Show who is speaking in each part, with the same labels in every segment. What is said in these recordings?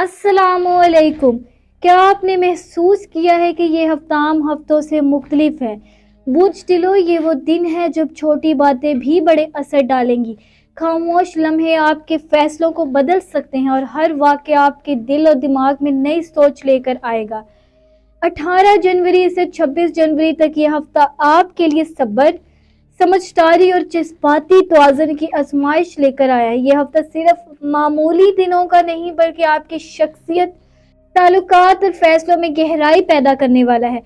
Speaker 1: अस्सलाम वालेकुम। क्या आपने महसूस किया है कि ये हफ्ता आम हफ्तों से मुख्तलिफ है? बूझ दिलो, ये वो दिन है जब छोटी बातें भी बड़े असर डालेंगी। खामोश लम्हे आपके फैसलों को बदल सकते हैं और हर वाक़या आपके दिल और दिमाग में नई सोच लेकर आएगा। 18 जनवरी से 26 जनवरी तक ये हफ्ता आपके लिए सब्र, समझदारी और जज्बाती तवाज़ुन की आजमाइश लेकर आया है। ये हफ्ता सिर्फ मामूली दिनों का नहीं बल्कि आपकी शख्सियत, ताल्लुकात और फैसलों में गहराई पैदा करने वाला है।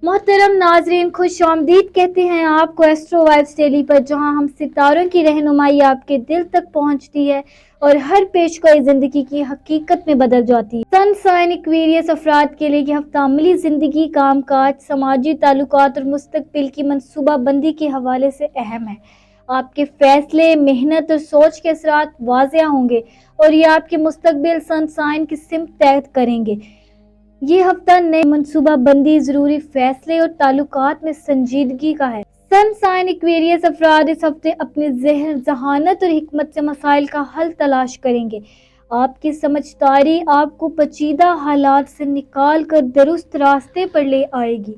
Speaker 1: मोहतरम नाजरीन, खुश आमदीद कहते हैं आपको एस्ट्रो वाइब्स डेली पर, जहां हम सितारों की रहनुमाई आपके दिल तक पहुंचती है और हर पेशगोई जिंदगी की हकीकत में बदल जाती है। सन साइन एक्वेरियस अफराद के लिए यह हफ्ता अमली जिंदगी, काम काज, समाजी ताल्लुकात और मुस्तकबिल की मनसूबा बंदी के हवाले से अहम है। आपके फैसले, मेहनत और सोच के असरात वाज़ेह होंगे और ये आपके मुस्तकबिल सन साइन की सिमत तय करेंगे। ये हफ्ता नई मनसूबा बंदी, जरूरी फैसले और ताल्लुकात में संजीदगी का है। सन साइन एक्वेरियस अफराद इस हफ्ते अपनी ज़हन, जहानत और हिकमत से मसाइल का हल तलाश करेंगे। आपकी समझदारी आपको पेचीदा हालात से निकाल कर दुरुस्त रास्ते पर ले आएगी।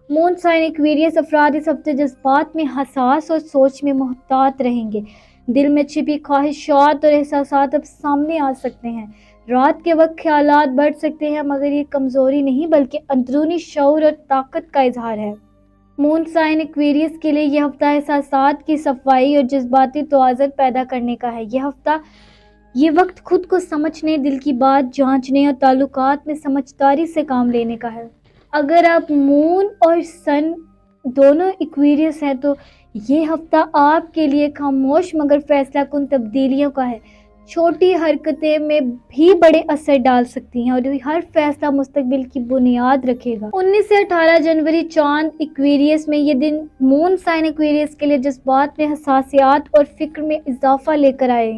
Speaker 1: मून साइन एक्वेरियस अफराद इस हफ्ते जज्बात में हसास और सोच में मुहतात रहेंगे। दिल में छिपी ख्वाहिशात और एहसासात अब सामने आ सकते हैं। रात के वक्त ख्यालात बढ़ सकते हैं, मगर ये कमजोरी नहीं बल्कि अंदरूनी शऊर और ताकत का इजहार है। मून साइन एक्वेरियस के लिए यह हफ्ता एहसासात की सफाई और जज्बाती तवाज़ुन पैदा करने का है। ये वक्त खुद को समझने, दिल की बात जांचने और ताल्लुकात में समझदारी से काम लेने का है। अगर आप मून और सन दोनों एक्वेरियस हैं तो ये हफ्ता आपके लिए खामोश मगर फैसला कुन तब्दीलियों का है। छोटी हरकतें में भी बड़े असर डाल सकती हैं और हर फैसला मुस्तकबिल की बुनियाद रखेगा। 19 से 18 जनवरी चांद एक्वेरियस में ये दिन मून साइन एक्वेरियस के लिए जज्बात में हसासियात और फिक्र में इजाफा लेकर आए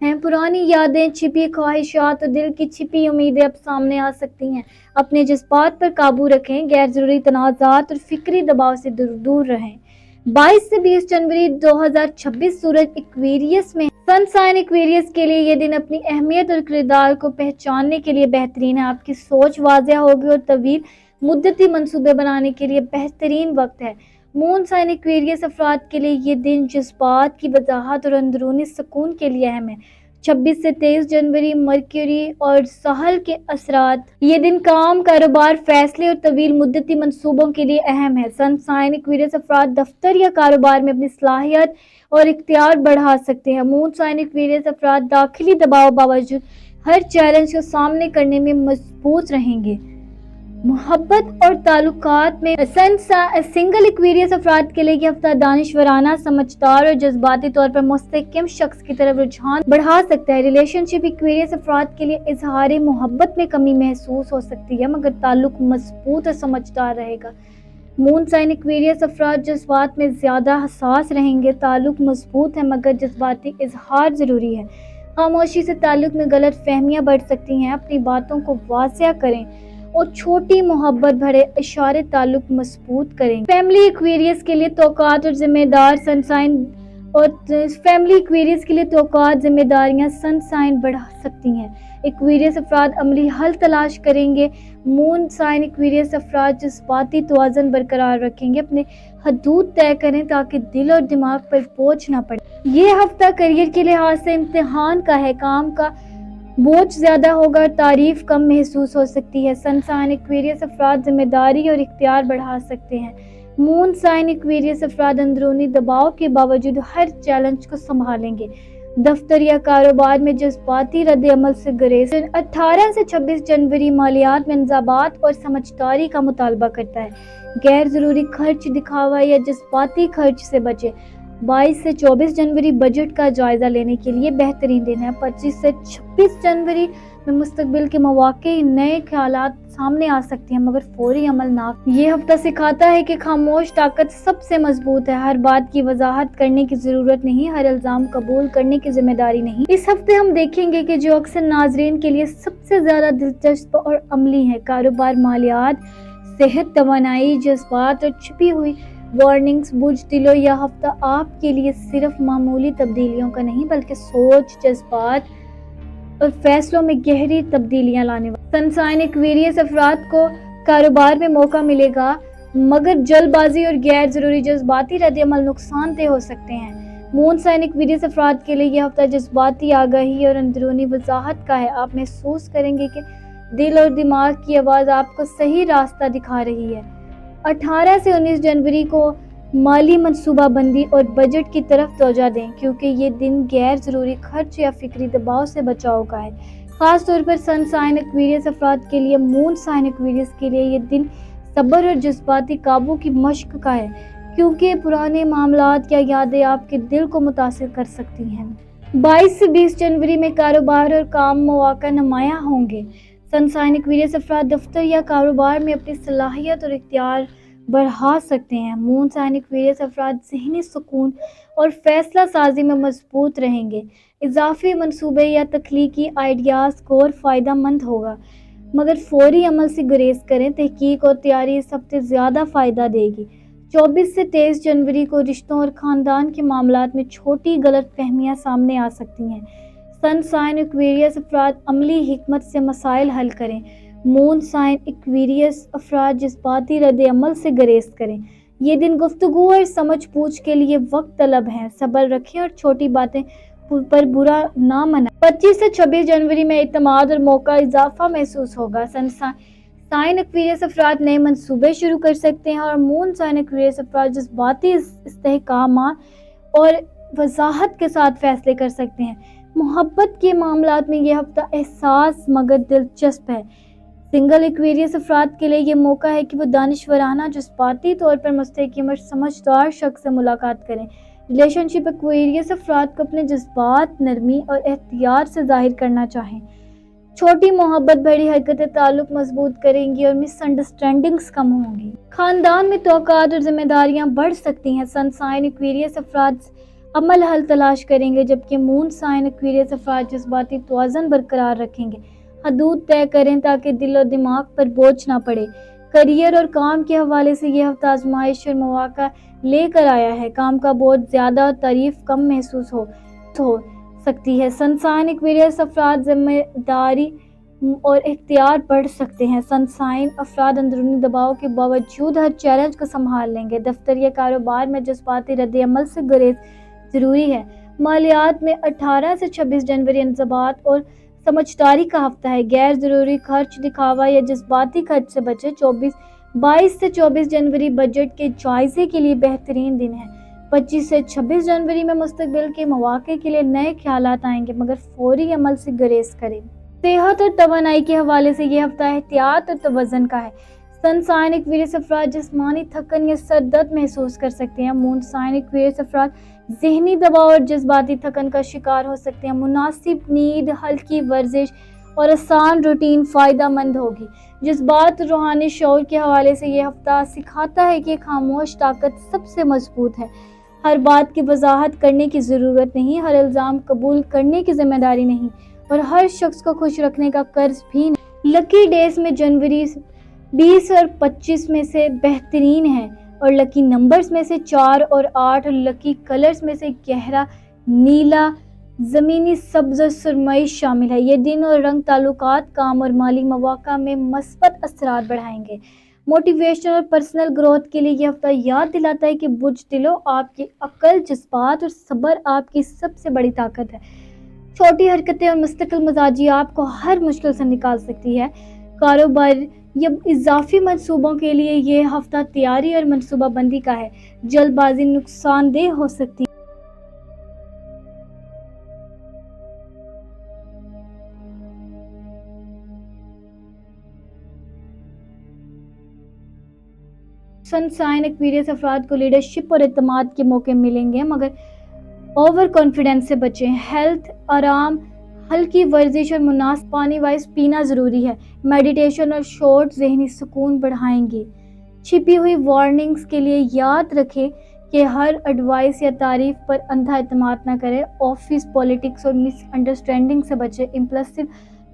Speaker 1: हैं। पुरानी यादें, छिपी ख्वाहिशात और दिल की छिपी उम्मीदें अब सामने आ सकती हैं। अपने जज्बात पर काबू रखें, गैर जरूरी तनाज़ात और फिक्री दबाव से दूर रहें। 22 से 20 जनवरी 2026 सूरज एक्वेरियस में। सन साइन एक्वेरियस के लिए ये दिन अपनी अहमियत और किरदार को पहचानने के लिए बेहतरीन है। आपकी सोच वाज़ेह होगी और तवील मुद्दती मंसूबे बनाने के लिए बेहतरीन वक्त है। मून साइन एक्वेरियस अफराद के लिए ये दिन जज्बात की वजाहत और अंदरूनी सुकून के लिए अहम है। 26 से 23 जनवरी मरकरी और सहल के असरात। ये दिन काम, कारोबार, फैसले और तवील मुद्दती मंसूबों के लिए अहम है। सन साइन एक्वेरियस अफराद दफ्तर या कारोबार में अपनी सलाहियत और इख्तियार बढ़ा सकते हैं। मून साइन एक्वेरियस अफराद दाखिली दबाव बावजूद हर चैलेंज को सामने करने में मजबूत रहेंगे। मोहब्बत और ताल्लुकात में सिंगल एक्वेरियस अफराद के लिए यह हफ्ता दानिशवराना, समझदार और जज्बाती तौर पर मुस्तहकम शख्स की तरफ रुझान बढ़ा सकता है। रिलेशनशिप एक्वेरियस अफराद के लिए इजहार मोहब्बत में कमी महसूस हो सकती है, मगर ताल्लुक मजबूत और समझदार रहेगा। मून साइन एक्वेरियस अफराद जज्बात में ज्यादा हसास रहेंगे। ताल्लुक मजबूत है मगर जज्बाती इजहार जरूरी है। खामोशी से ताल्लुक में गलत फहमियाँ बढ़ सकती हैं। अपनी बातों को वाज़ेह करें और छोटी मोहब्बत भरे इशारे ताल्लुक मजबूत करेंगे। फैमिली एक्वेरियस के लिए तौकात और जिम्मेदार सनसाइन और फैमिली एक्वेरियस के लिए तौकात, जिम्मेदारियां सनसाइन बढ़ा सकती हैं। एक्वेरियस अफराद अमली हल तलाश करेंगे। मून साइन एक्वेरियस अफराद जज्बाती तवाज़ुन बरकरार रखेंगे। अपने हदूद तय करें ताकि दिल और दिमाग पर बोझ ना पड़े। ये हफ्ता करियर के लिहाज से इम्तिहान का है। काम का बोझ ज्यादा होगा और तारीफ कम महसूस हो सकती है। सन साइन एक्वेरियस अफराद जिम्मेदारी और इख्तियार बढ़ा सकते हैं। मून साइन एक्वेरियस अफराद अंदरूनी दबाव के बावजूद हर चैलेंज को संभालेंगे। दफ्तर या कारोबार में जज्बाती रद्द अमल से गुरेज। 18 से 26 जनवरी मालियात में इंजाबात और समझदारी का मुतालबा करता है। गैर जरूरी खर्च, दिखावा या जज्बाती खर्च से बचें। 22 से 24 जनवरी बजट का जायजा लेने के लिए बेहतरीन दिन है। 25 से 26 जनवरी में मुस्तकबिल के मौके, नए ख्यालात सामने आ सकती हैं, मगर फौरी अमल ना। ये हफ्ता सिखाता है कि खामोश ताकत सबसे मजबूत है। हर बात की वजाहत करने की जरूरत नहीं, हर इल्जाम कबूल करने की जिम्मेदारी नहीं। इस हफ्ते हम देखेंगे कि जो अक्सर नाजरीन के लिए सबसे ज्यादा दिलचस्प और अमली है: कारोबार, मालियात, सेहत, तवानाई, जज्बात और छुपी हुई वार्निंग्स। बुझ दिलो, यह हफ्ता आपके लिए सिर्फ मामूली तब्दीलियों का नहीं बल्कि सोच, जज्बात اور فیصلوں میں گہری تبدیلیاں لانے والا۔ سن سائن ایکویریس افراد کو کاروبار میں موقع ملے گا، مگر جلد بازی اور غیر ضروری جذباتی رد عمل نقصان دہ ہو سکتے ہیں۔ مون سائن ایکویریس افراد کے لیے یہ ہفتہ جذباتی آگاہی اور اندرونی وضاحت کا ہے۔ آپ محسوس کریں گے کہ دل اور دماغ کی آواز آپ کو صحیح راستہ دکھا رہی ہے۔ 18 سے 19 جنوری کو مالی منصوبہ بندی اور بجٹ کی طرف توجہ دیں، کیونکہ یہ دن غیر ضروری خرچ یا فکری دباؤ سے بچاؤ کا ہے۔ خاص طور پر سن سائن ایکویریس افراد کے لیے مون سائن ایکویریس کے لیے یہ دن صبر اور جذباتی قابو کی مشق کا ہے، کیونکہ پرانے معاملات یا یادیں آپ کے دل کو متاثر کر سکتی ہیں۔ 22 سے 20 جنوری میں کاروبار اور کام مواقع نمایاں ہوں گے۔ سن سائن ایکویریس افراد دفتر یا کاروبار میں اپنی صلاحیت اور اختیار بڑھا سکتے ہیں۔ مون سائن ایکویریس افراد ذہنی سکون اور فیصلہ سازی میں مضبوط رہیں گے۔ اضافی منصوبے یا تخلیقی آئیڈیاز کو فائدہ مند ہوگا، مگر فوری عمل سے گریز کریں۔ تحقیق اور تیاری اس ہفتے زیادہ فائدہ دے گی۔ 24 سے 23 جنوری کو رشتوں اور خاندان کے معاملات میں چھوٹی غلط فہمیاں سامنے آ سکتی ہیں۔ سن سائن ایکویریس افراد عملی حکمت سے مسائل حل کریں۔ مون سائن ایکویریس افراد جذباتی رد عمل سے گریز کریں۔ یہ دن گفتگو اور سمجھ بوجھ کے لیے وقت طلب ہے۔ صبر رکھیں اور چھوٹی باتیں پر برا نہ منائیں۔ 25 سے 26 جنوری میں اعتماد اور موقع اضافہ محسوس ہوگا۔ سن سائن ایکویریس افراد نئے منصوبے شروع کر سکتے ہیں اور مون سائن ایکویریس افراد جذباتی استحکامات اور وضاحت کے ساتھ فیصلے کر سکتے ہیں۔ محبت کے معاملات میں یہ ہفتہ حساس مگر دلچسپ ہے۔ سنگل ایکویریس افراد کے لیے یہ موقع ہے کہ وہ دانشورانہ، جذباتی طور پر مستحکم اور سمجھدار شخص سے ملاقات کریں۔ ریلیشن شپ ایکویریس افراد کو اپنے جذبات نرمی اور احتیاط سے ظاہر کرنا چاہیں۔ چھوٹی محبت بڑی حرکتیں تعلق مضبوط کریں گی اور مس انڈرسٹینڈنگز کم ہوں گی۔ خاندان میں توقعات اور ذمہ داریاں بڑھ سکتی ہیں۔ سن سائن ایکویریس افراد عمل حل تلاش کریں گے، جبکہ مون سائن ایکویریس افراد جذباتی توازن برقرار رکھیں گے۔ حدود طے کریں تاکہ دل اور دماغ پر بوجھ نہ پڑے۔ کیریئر اور کام کے حوالے سے یہ ہفتہ آزمائش اور مواقع لے کر آیا ہے۔ کام کا بوجھ زیادہ اور تعریف کم محسوس ہو سکتی ہے۔ سن سائن ایکویریس افراد ذمہ داری اور اختیار بڑھ سکتے ہیں۔ سن سائن افراد اندرونی دباؤ کے باوجود ہر چیلنج کو سنبھال لیں گے۔ دفتر یا کاروبار میں جذباتی رد عمل سے گریز ضروری ہے۔ مالیات میں 18 سے 26 جنوری انضباط اور سمجھداری کا ہفتہ ہے۔ غیر ضروری خرچ، دکھاوا یا جذباتی خرچ سے بچیں۔ 22 سے 24 جنوری بجٹ کے جائزے کے لیے بہترین دن ہے۔ 25 سے 26 جنوری میں مستقبل کے مواقع کے لیے نئے خیالات آئیں گے، مگر فوری عمل سے گریز کریں۔ صحت اور توانائی کے حوالے سے یہ ہفتہ احتیاط اور توازن کا ہے۔ سن سائن ایکویریس افراد جسمانی تھکن یا سر درد محسوس کر سکتے ہیں۔ مون سائن ایکویریس افراد ذہنی دباؤ اور جذباتی تھکن کا شکار ہو سکتے ہیں۔ مناسب نیند، ہلکی ورزش اور آسان روٹین فائدہ مند ہوگی۔ جذبات اور روحانی شعور کے حوالے سے یہ ہفتہ سکھاتا ہے کہ خاموش طاقت سب سے مضبوط ہے۔ ہر بات کی وضاحت کرنے کی ضرورت نہیں، ہر الزام قبول کرنے کی ذمہ داری نہیں، اور ہر شخص کو خوش رکھنے کا قرض بھی نہیں۔ لکی ڈیز میں جنوری 20 اور 25 میں سے بہترین ہیں، اور لکی نمبرز میں سے 4 اور 8، اور لکی کلرز میں سے گہرا نیلا، زمینی سبز اور سرمئی شامل ہے۔ یہ دن اور رنگ تعلقات، کام اور مالی مواقع میں مثبت اثرات بڑھائیں گے۔ موٹیویشن اور پرسنل گروتھ کے لیے یہ ہفتہ یاد دلاتا ہے کہ بجٹلو آپ کی عقل، جذبات اور صبر آپ کی سب سے بڑی طاقت ہے۔ چھوٹی حرکتیں اور مستقل مزاجی آپ کو ہر مشکل سے نکال سکتی ہے۔ کاروبار یا اضافی منصوبوں کے لیے یہ ہفتہ تیاری اور منصوبہ بندی کا ہے۔ جلد بازی نقصان دہ ہو سکتی ہے۔ سن سائن ایکویریس افراد کو لیڈرشپ اور اعتماد کے موقع ملیں گے، مگر اوور کانفیڈنس سے بچیں۔ ہیلتھ، آرام، ہلکی ورزش اور مناسب پانی وائز پینا ضروری ہے۔ میڈیٹیشن اور شارٹ ذہنی سکون بڑھائیں گی۔ چھپی ہوئی وارننگز کے لیے یاد رکھیں کہ ہر ایڈوائس یا تعریف پر اندھا اعتماد نہ کریں۔ آفس پالیٹکس اور مس انڈرسٹینڈنگ سے بچیں۔ امپلسو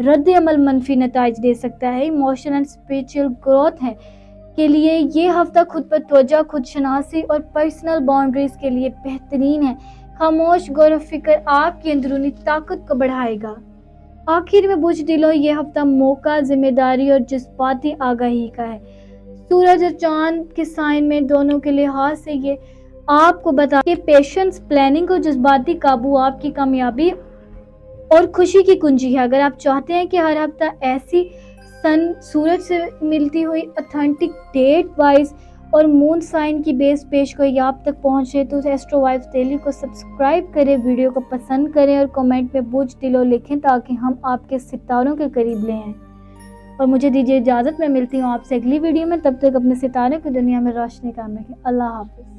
Speaker 1: رد عمل منفی نتائج دے سکتا ہے۔ ایموشنل اینڈ اسپریچول گروتھ کے لیے یہ ہفتہ خود پر توجہ، خود شناسی اور پرسنل باؤنڈریز کے لیے بہترین ہے۔ خاموش غور و فکر آپ کی اندرونی طاقت کو بڑھائے گا۔ आखिर में बुझ दिलो, ये हफ्ता मौका, जिम्मेदारी और जज्बाती आगाही का है। सूरज और चांद के साइन में दोनों के लिहाज से ये आपको बता कि पेशेंस, प्लानिंग और जज्बाती काबू आपकी कामयाबी और खुशी की कुंजी है। अगर आप चाहते हैं कि हर हफ्ता ऐसी सन सूरज से मिलती हुई ऑथेंटिक डेट वाइज और मून साइन की बेस पेश कोई आप तक पहुंचे तो एस्ट्रो वाइब्स डेली को सब्सक्राइब करें, वीडियो को पसंद करें और कमेंट में बुझ दिलो लिखें ताकि हम आपके सितारों के करीब ले आएं। और मुझे दीजिए इजाज़त, मैं मिलती हूँ आपसे अगली वीडियो में। तब तक अपने सितारों की दुनिया में रोशनी कायम रखें। अल्लाह हाफिज़।